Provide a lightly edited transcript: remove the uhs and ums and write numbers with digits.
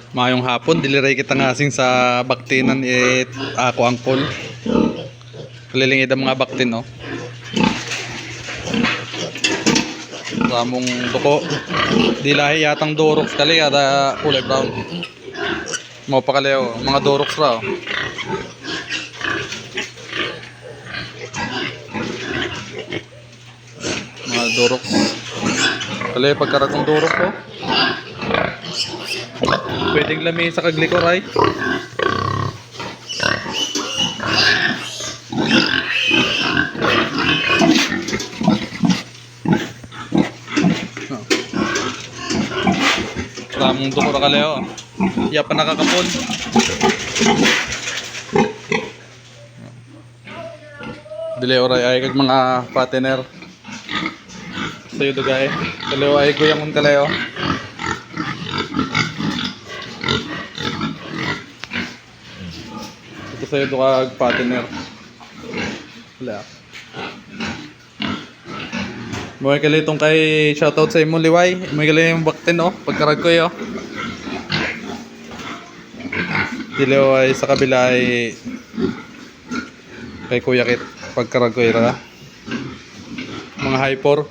Mayong hapon, diliray kita nga asing sa baktinan ako angkol. Kalilingid ang mga baktin, no? Ramong duko. Dilahi yatang Durox kali, ada kulay brown. Mo pa kali, oh. Mga Durox ra, oh. Mga Durox. Kali, pagkaratong Durox, oh. Pwedeng lami sa kaglikor ay. Ramong duko ra kaleo. Iya pa nakakapon. Dili oray ay kag mga partner. Sayo dugay. Kaleo ay goyang kaleo. Ito sa'yo ito kag partner. Wala. May kali itong kay shoutout sa imo liway. May kali yung baktin, oh. Pagkarag ko, oh. Dilo ay sa kabila ay kay Kuya Kit. Pagkarag ko, mga hyper.